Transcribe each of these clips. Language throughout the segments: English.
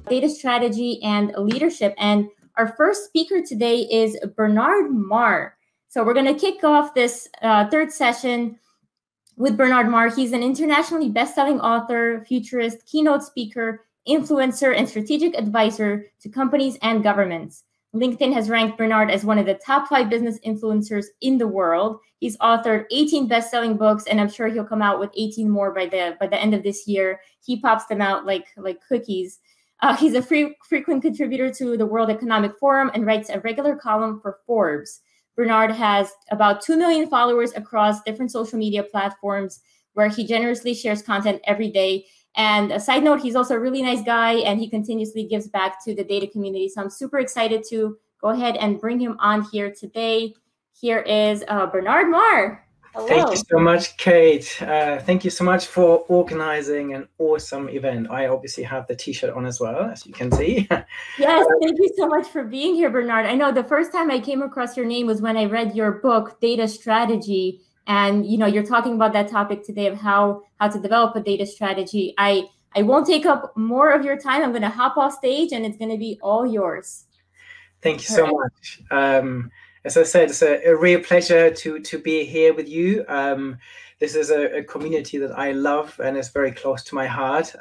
data strategy and leadership. And our first speaker today is Bernard Marr. So we're going to kick off this third session with Bernard Marr. He's an internationally best-selling author, futurist, keynote speaker, influencer, and strategic advisor to companies and governments. LinkedIn has ranked Bernard as one of the top 5 business influencers in the world. He's authored 18 best-selling books, and I'm sure he'll come out with 18 more by the end of this year. He pops them out like cookies. He's a frequent contributor to the World Economic Forum and writes a regular column for Forbes. Bernard has about 2 million followers across different social media platforms where he generously shares content every day. And a side note, he's also a really nice guy, and he continuously gives back to the data community. So I'm super excited to go ahead and bring him on here today. Here is Bernard Marr. Hello. Thank you so much, Kate. Thank you so much for organizing an awesome event. I obviously have the t-shirt on as well, as you can see. Yes, thank you so much for being here, Bernard. I know the first time I came across your name was when I read your book, Data Strategy. And you're talking about that topic today of how to develop a data strategy. I won't take up more of your time. I'm going to hop off stage, and it's going to be all yours. Thank you so much. As I said, it's a real pleasure to be here with you. This is a community that I love and is very close to my heart.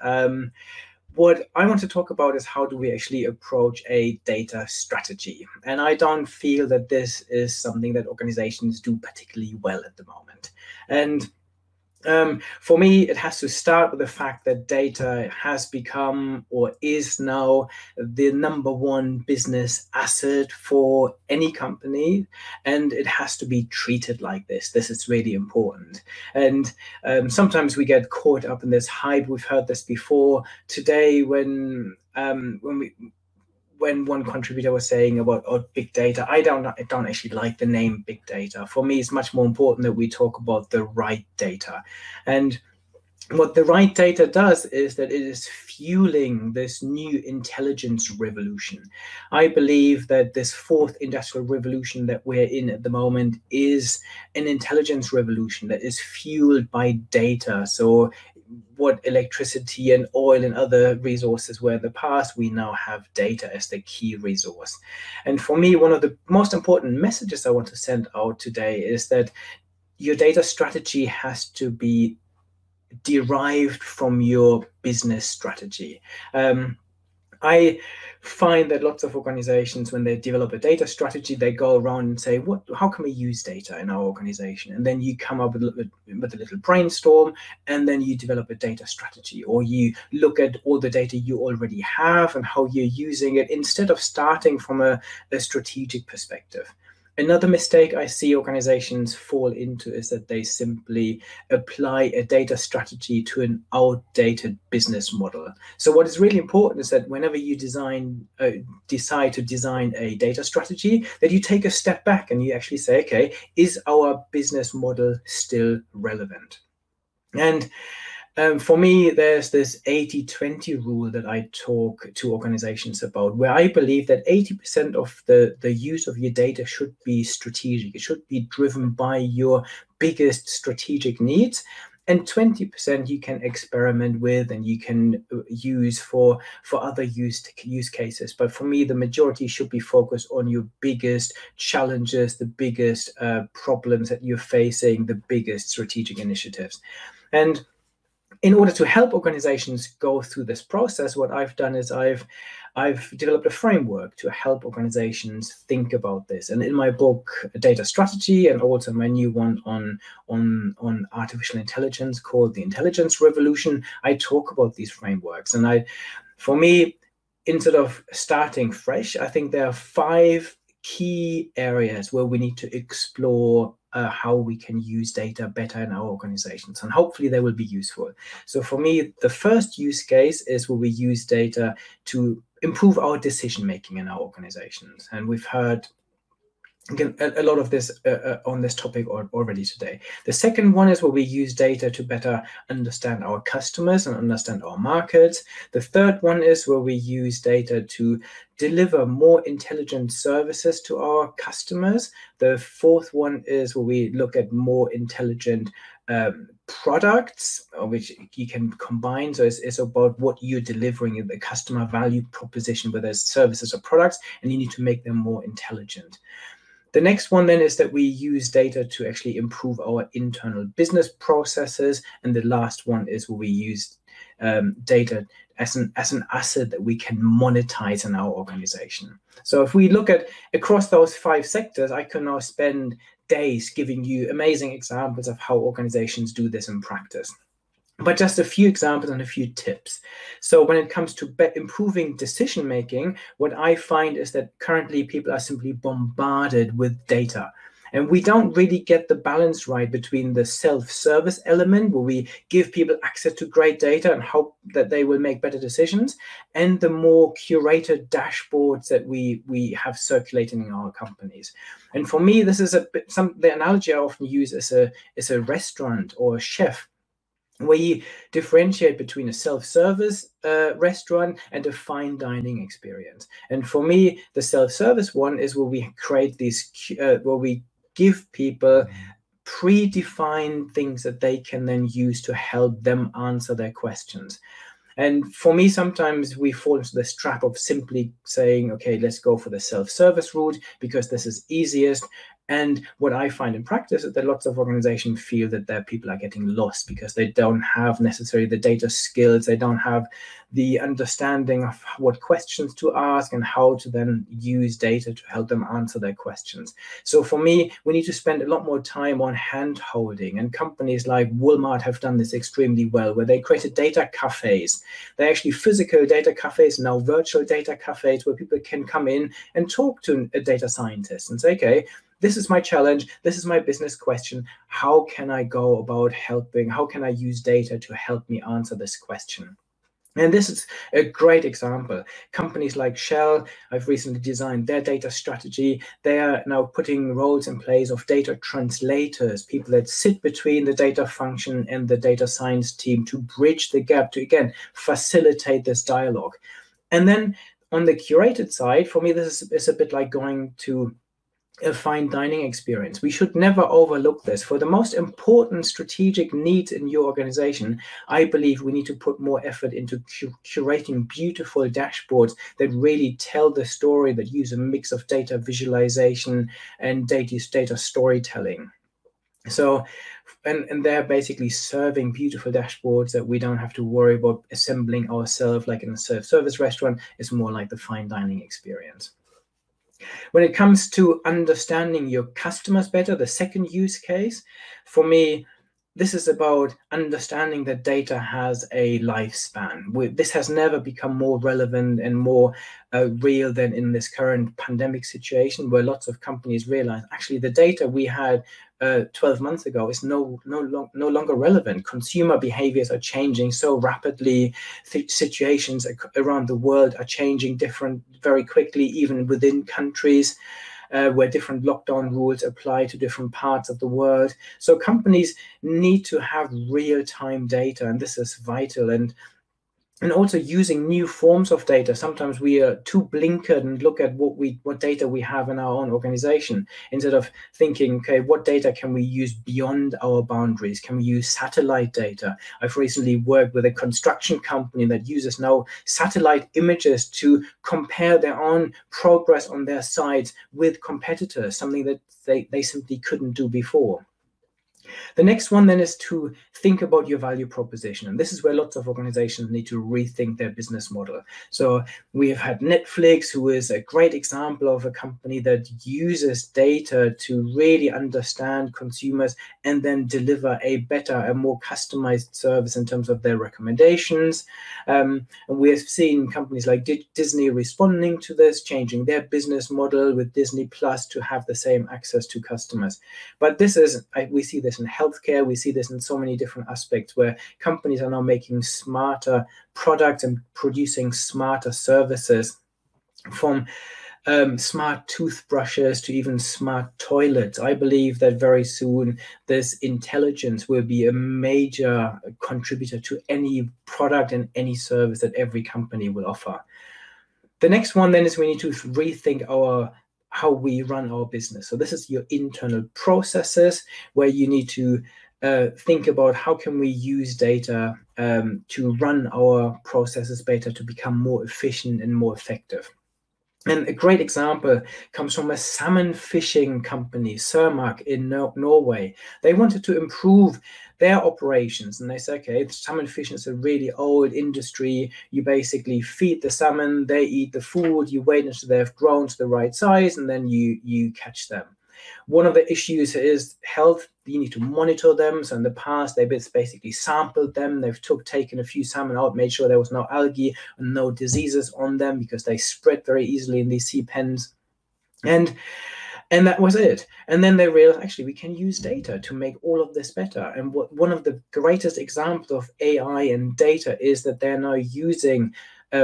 What I want to talk about is how do we actually approach a data strategy. And I don't feel that this is something that organizations do particularly well at the moment. And for me, it has to start with the fact that data has become or is now the #1 business asset for any company, and it has to be treated like this. This is really important. And sometimes we get caught up in this hype. We've heard this before today when one contributor was saying about big data. I don't actually like the name big data. For me, it's much more important that we talk about the right data. And what the right data does is that it is fueling this new intelligence revolution. I believe that this 4th industrial revolution that we're in at the moment is an intelligence revolution that is fueled by data. So what electricity and oil and other resources were in the past, we now have data as the key resource. And for me, one of the most important messages I want to send out today is that your data strategy has to be derived from your business strategy. I find that lots of organizations, when they develop a data strategy, they go around and say, how can we use data in our organization? And then you come up with a little brainstorm, and then you develop a data strategy, or you look at all the data you already have and how you're using it instead of starting from a strategic perspective. Another mistake I see organizations fall into is that they simply apply a data strategy to an outdated business model. So what is really important is that whenever you decide to design a data strategy, that you take a step back and you actually say, okay, is our business model still relevant? And for me, there's this 80-20 rule that I talk to organizations about, where I believe that 80% of the use of your data should be strategic. It should be driven by your biggest strategic needs. And 20% you can experiment with and you can use for other use cases. But for me, the majority should be focused on your biggest challenges, the biggest problems that you're facing, the biggest strategic initiatives. And in order to help organizations go through this process, what I've done is I've developed a framework to help organizations think about this. And in my book, Data Strategy, and also my new one on artificial intelligence called The Intelligence Revolution, I talk about these frameworks. And for me, instead of starting fresh, I think there are 5 key areas where we need to explore how we can use data better in our organizations, and hopefully they will be useful. So for me, the first use case is where we use data to improve our decision making in our organizations, and we've heard a lot of this on this topic already today. The second one is where we use data to better understand our customers and understand our markets. The third one is where we use data to deliver more intelligent services to our customers. The fourth one is where we look at more intelligent products, which you can combine. So it's about what you're delivering, the customer value proposition, whether it's services or products, and you need to make them more intelligent. The next one then is that we use data to actually improve our internal business processes. And the last one is where we use data as an asset that we can monetize in our organization. So if we look at across those 5 sectors, I can now spend days giving you amazing examples of how organizations do this in practice. But just a few examples and a few tips. So when it comes to improving decision making, what I find is that currently people are simply bombarded with data. And we don't really get the balance right between the self-service element, where we give people access to great data and hope that they will make better decisions, and the more curated dashboards that we have circulating in our companies. And for me, this is the analogy I often use is a restaurant or a chef, where you differentiate between a self-service restaurant and a fine dining experience. And for me, the self-service one is where we create these, where we give people predefined things that they can then use to help them answer their questions. And for me, sometimes we fall into this trap of simply saying, okay, let's go for the self-service route because this is easiest. And what I find in practice is that lots of organizations feel that their people are getting lost because they don't have necessarily the data skills. They don't have the understanding of what questions to ask and how to then use data to help them answer their questions. So for me, we need to spend a lot more time on hand holding. And companies like Walmart have done this extremely well, where they created data cafes. They're actually physical data cafes, now virtual data cafes, where people can come in and talk to a data scientist and say, okay, this is my challenge. This is my business question. How can I go about helping? How can I use data to help me answer this question? And this is a great example. Companies like Shell, I've recently designed their data strategy. They are now putting roles in place of data translators, people that sit between the data function and the data science team to bridge the gap, to, again, facilitate this dialogue. And then on the curated side, for me, this is a bit like going to a fine dining experience. We should never overlook this. For the most important strategic needs in your organization, I believe we need to put more effort into curating beautiful dashboards that really tell the story, that use a mix of data visualization and data storytelling. So, and they're basically serving beautiful dashboards that we don't have to worry about assembling ourselves like in a self-service restaurant. It's more like the fine dining experience. When it comes to understanding your customers better, the second use case, for me, this is about understanding that data has a lifespan. This has never become more relevant and more real than in this current pandemic situation, where lots of companies realize actually the data we had 12 months ago is no longer relevant. Consumer behaviors are changing so rapidly. Situations around the world are changing very quickly, even within countries. Where different lockdown rules apply to different parts of the world. So companies need to have real-time data, and this is vital. And also using new forms of data. Sometimes we are too blinkered and look at what data we have in our own organization, instead of thinking, okay, what data can we use beyond our boundaries? Can we use satellite data? I've recently worked with a construction company that uses now satellite images to compare their own progress on their sites with competitors, something that they simply couldn't do before. The next one then is to think about your value proposition. And this is where lots of organizations need to rethink their business model. So we have had Netflix, who is a great example of a company that uses data to really understand consumers and then deliver a better and more customized service in terms of their recommendations. And we have seen companies like Disney responding to this, changing their business model with Disney Plus to have the same access to customers. But we see this in healthcare, we see this in so many different aspects where companies are now making smarter products and producing smarter services, from smart toothbrushes to even smart toilets. I believe that very soon this intelligence will be a major contributor to any product and any service that every company will offer. The next one then is we need to rethink how we run our business. So this is your internal processes, where you need to think about how can we use data to run our processes better, to become more efficient and more effective. And a great example comes from a salmon fishing company, Cermaq in Norway. They wanted to improve their operations, and they said, okay, salmon fishing is a really old industry. You basically feed the salmon, they eat the food, you wait until they've grown to the right size, and then you catch them. One of the issues is health. You need to monitor them. So in the past, they basically sampled them. They've taken a few salmon out, made sure there was no algae and no diseases on them because they spread very easily in these sea pens. And that was it. And then they realized, actually, we can use data to make all of this better. And one of the greatest examples of AI and data is that they're now using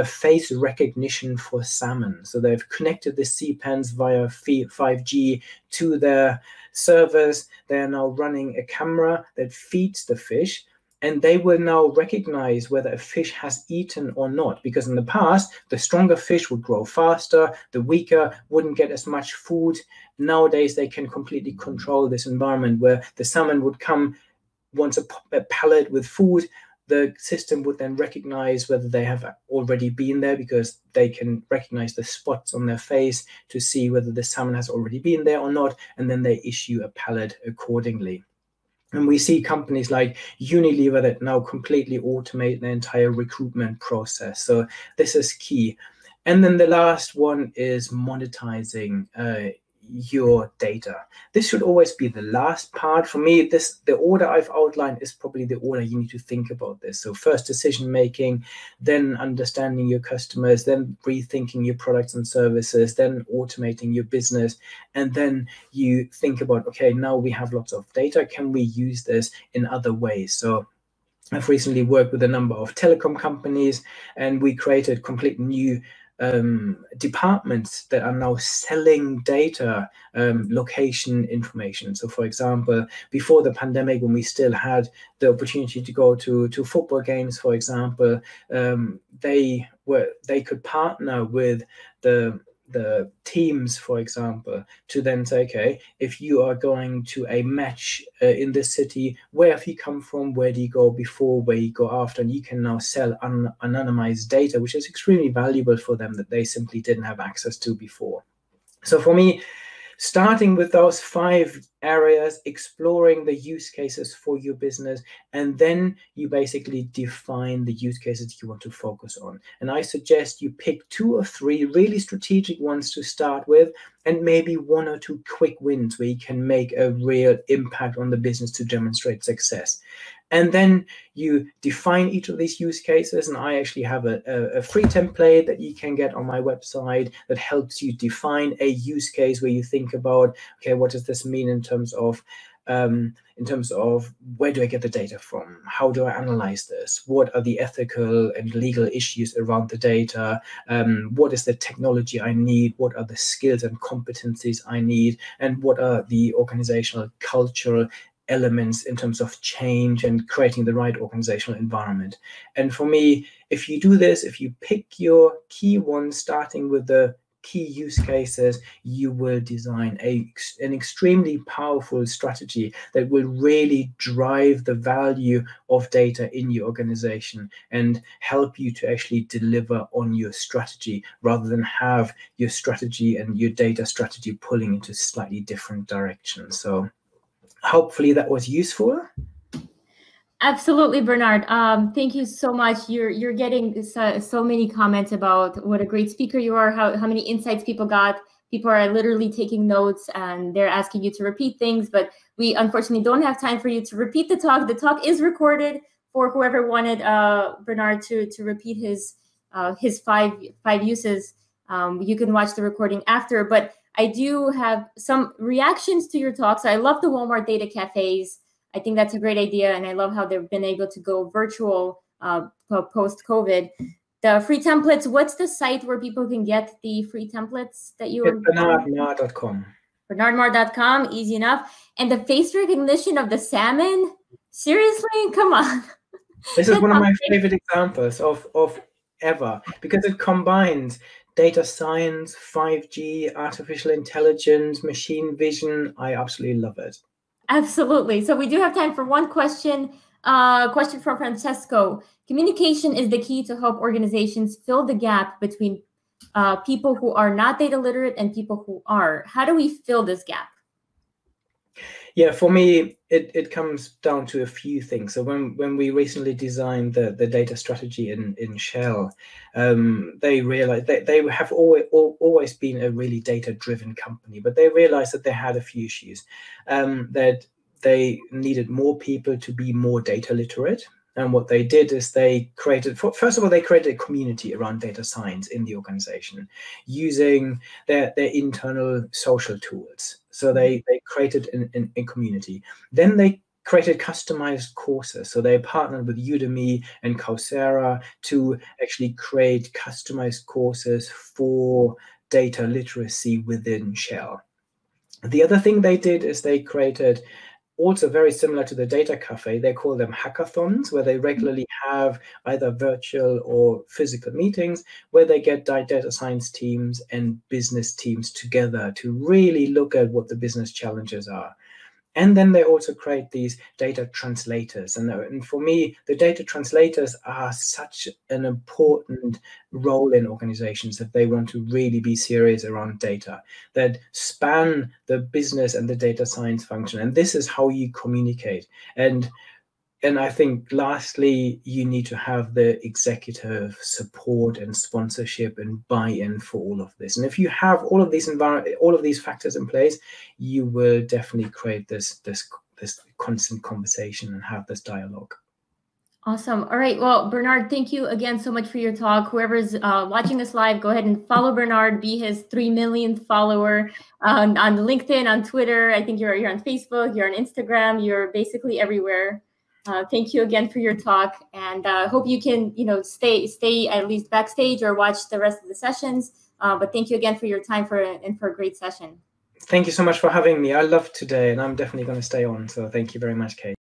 face recognition for salmon. So they've connected the sea pens via 5G to their servers. They're now running a camera that feeds the fish, and they will now recognize whether a fish has eaten or not. Because in the past, the stronger fish would grow faster, the weaker wouldn't get as much food. Nowadays, they can completely control this environment where the salmon would come once a pallet with food. The system would then recognize whether they have already been there, because they can recognize the spots on their face to see whether the salmon has already been there or not, and then they issue a pallet accordingly. And we see companies like Unilever that now completely automate the entire recruitment process. So this is key. And then the last one is monetizing your data. This should always be the last part. For me, the order I've outlined is probably the order you need to think about this. So first decision making, then understanding your customers, then rethinking your products and services, then automating your business, and then you think about, okay, now we have lots of data, can we use this in other ways? So I've recently worked with a number of telecom companies, and we created complete new departments that are now selling data, location information. So for example, before the pandemic, when we still had the opportunity to go to football games, for example, they could partner with the teams, for example, to then say, okay, if you are going to a match in this city, where have you come from, where do you go before, where you go after, and you can now sell anonymized data, which is extremely valuable for them that they simply didn't have access to before. So for me, starting with those 5 areas, exploring the use cases for your business, and then you basically define the use cases you want to focus on. And I suggest you pick 2 or 3 really strategic ones to start with, and maybe 1 or 2 quick wins where you can make a real impact on the business to demonstrate success. And then you define each of these use cases. And I actually have a free template that you can get on my website that helps you define a use case where you think about, okay, what does this mean in terms of where do I get the data from? How do I analyze this? What are the ethical and legal issues around the data? What is the technology I need? What are the skills and competencies I need? And what are the organizational cultural elements in terms of change and creating the right organizational environment? And for me, if you do this, if you pick your key ones, starting with the key use cases, you will design an extremely powerful strategy that will really drive the value of data in your organization and help you to actually deliver on your strategy, rather than have your strategy and your data strategy pulling into slightly different directions. So hopefully that was useful. Absolutely, Bernard. Thank you so much. You're getting so many comments about what a great speaker you are, how many insights people got. People are literally taking notes, and they're asking you to repeat things, but we unfortunately don't have time for you to repeat the talk. The talk is recorded for whoever wanted Bernard to repeat his 5 uses. You can watch the recording after, but I do have some reactions to your talk. So I love the Walmart data cafes. I think that's a great idea, and I love how they've been able to go virtual post-COVID. The free templates, what's the site where people can get the free templates that you were? BernardMarr.com. BernardMarr.com, easy enough. And the face recognition of the salmon? Seriously? Come on. This is one of my favorite examples of ever, because it combines data science, 5G, artificial intelligence, machine vision. I absolutely love it. Absolutely. So we do have time for one question. Question from Francesco. Communication is the key to help organizations fill the gap between people who are not data literate and people who are. How do we fill this gap? Yeah, for me, it comes down to a few things. So when we recently designed the data strategy in Shell, they realized they have always been a really data-driven company, but they realized that they had a few issues, that they needed more people to be more data literate. And what they did is they created, first of all, they created a community around data science in the organization using their internal social tools. So they created a community. Then they created customized courses. So they partnered with Udemy and Coursera to actually create customized courses for data literacy within Shell. The other thing they did is they created, also very similar to the Data Cafe, they call them hackathons, where they regularly have either virtual or physical meetings where they get data science teams and business teams together to really look at what the business challenges are. And then they also create these data translators. And for me, the data translators are such an important role in organizations that they want to really be serious around data, that span the business and the data science function. And this is how you communicate. And I think lastly, you need to have the executive support and sponsorship and buy-in for all of this. And if you have all of these factors in place, you will definitely create this constant conversation and have this dialogue. Awesome. All right. Well, Bernard, thank you again so much for your talk. Whoever's watching us live, go ahead and follow Bernard, be his 3 millionth follower on LinkedIn, on Twitter. I think you're on Facebook, you're on Instagram, you're basically everywhere. Thank you again for your talk, and hope you can, stay at least backstage or watch the rest of the sessions. But thank you again for your time for a great session. Thank you so much for having me. I loved today, and I'm definitely going to stay on. So thank you very much, Kate.